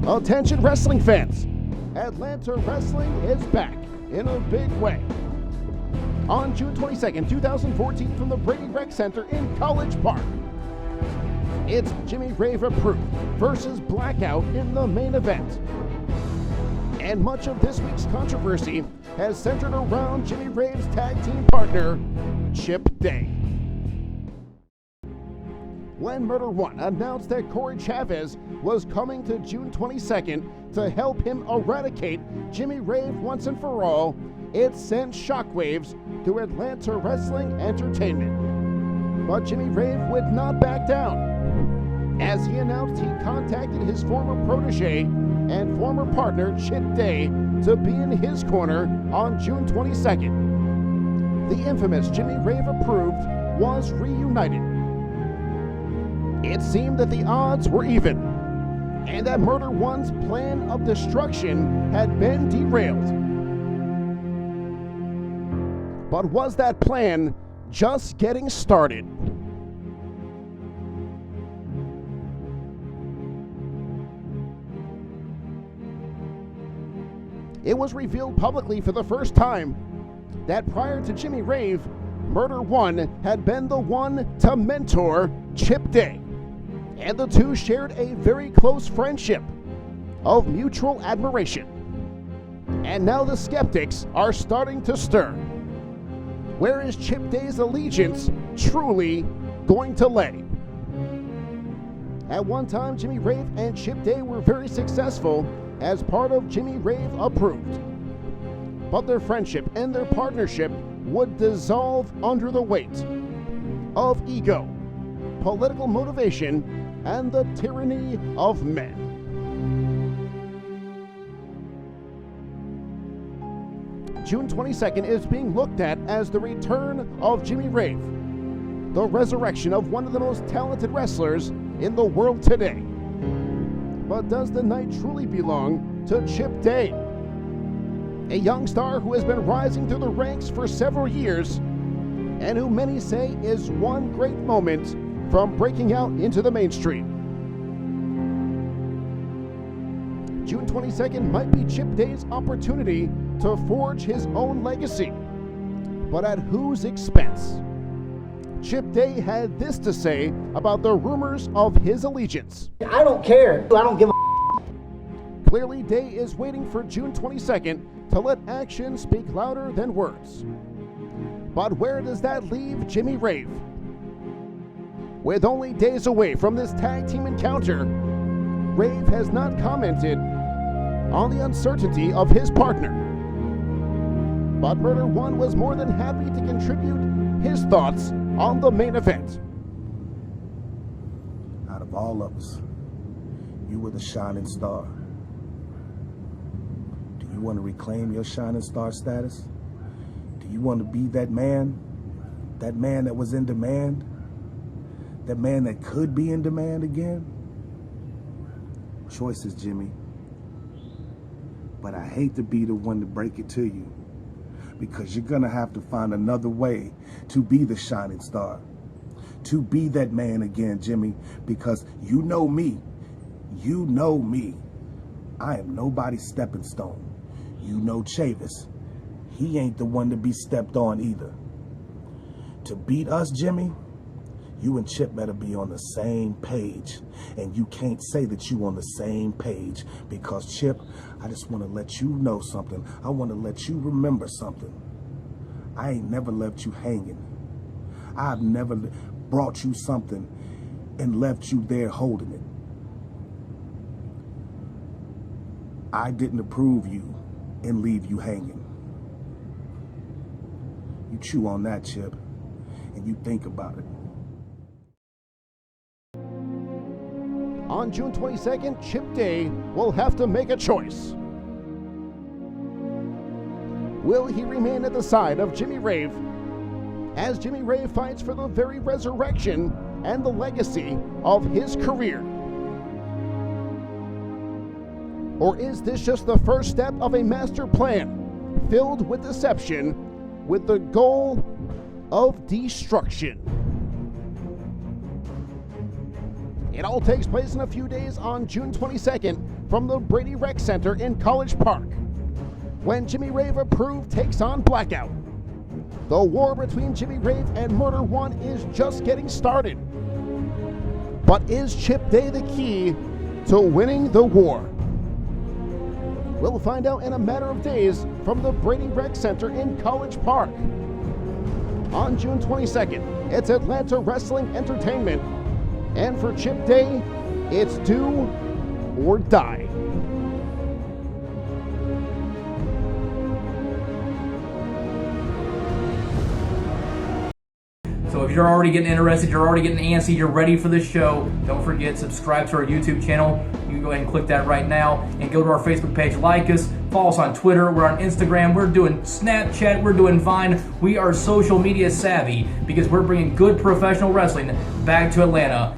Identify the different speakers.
Speaker 1: Attention wrestling fans, Atlanta Wrestling is back in a big way. On June 22nd, 2014 from the Brady Rec Center in College Park, it's Jimmy Rave Approved versus Blackout in the main event. And much of this week's controversy has centered around Jimmy Rave's tag team partner, Chip Day. When Murder One announced that Corey Chavez was coming to June 22nd to help him eradicate Jimmy Rave once and for all, it sent shockwaves through Atlanta Wrestling Entertainment. But Jimmy Rave would not back down, as he announced he contacted his former protege and former partner Chip Day to be in his corner on June 22nd. The infamous Jimmy Rave Approved was reunited. It seemed that the odds were even, and that Murder One's plan of destruction had been derailed. But was that plan just getting started? It was revealed publicly for the first time that prior to Jimmy Rave, Murder One had been the one to mentor Chip Day, and the two shared a very close friendship of mutual admiration. And now the skeptics are starting to stir. Where is Chip Day's allegiance truly going to lay? At one time, Jimmy Rave and Chip Day were very successful as part of Jimmy Rave Approved. But their friendship and their partnership would dissolve under the weight of ego, political motivation, and the tyranny of men. June 22nd is being looked at as the return of Jimmy Rave, the resurrection of one of the most talented wrestlers in the world today. But does the night truly belong to Chip Day, a young star who has been rising through the ranks for several years and who many say is one great moment from breaking out into the mainstream? June 22nd might be Chip Day's opportunity to forge his own legacy, but at whose expense? Chip Day had this to say about the rumors of his allegiance.
Speaker 2: I don't care. I don't give a
Speaker 1: Clearly, Day is waiting for June 22nd to let actions speak louder than words. But where does that leave Jimmy Rave? With only days away from this tag team encounter, Rave has not commented on the uncertainty of his partner. But Murder One was more than happy to contribute his thoughts on the main event.
Speaker 3: Out of all of us, you were the shining star. Do you want to reclaim your shining star status? Do you want to be that man that was in demand? That man that could be in demand again? Choices, Jimmy. But I hate to be the one to break it to you, because you're gonna have to find another way to be the shining star, to be that man again, Jimmy, because you know me. I am nobody's stepping stone. You know Chavis. He ain't the one to be stepped on either. To beat us, Jimmy, you and Chip better be on the same page. And you can't say that you on the same page, because Chip, I just want to let you know something. I want to let you remember something. I ain't never left you hanging. I've never brought you something and left you there holding it. I didn't approve you and leave you hanging. You chew on that, Chip, and you think about it.
Speaker 1: On June 22nd, Chip Day will have to make a choice. Will he remain at the side of Jimmy Rave as Jimmy Rave fights for the very resurrection and the legacy of his career? Or is this just the first step of a master plan filled with deception with the goal of destruction? It all takes place in a few days on June 22nd from the Brady Rec Center in College Park, when Jimmy Rave Approved takes on Blackout. The war between Jimmy Rave and Murder One is just getting started. But is Chip Day the key to winning the war? We'll find out in a matter of days from the Brady Rec Center in College Park. On June 22nd, it's Atlanta Wrestling Entertainment. And for Chip Day, it's do or die.
Speaker 2: So if you're already getting interested, you're already getting antsy, you're ready for this show, don't forget, subscribe to our YouTube channel. You can go ahead and click that right now and go to our Facebook page, like us, follow us on Twitter, we're on Instagram, we're doing Snapchat, we're doing Vine. We are social media savvy because we're bringing good professional wrestling back to Atlanta.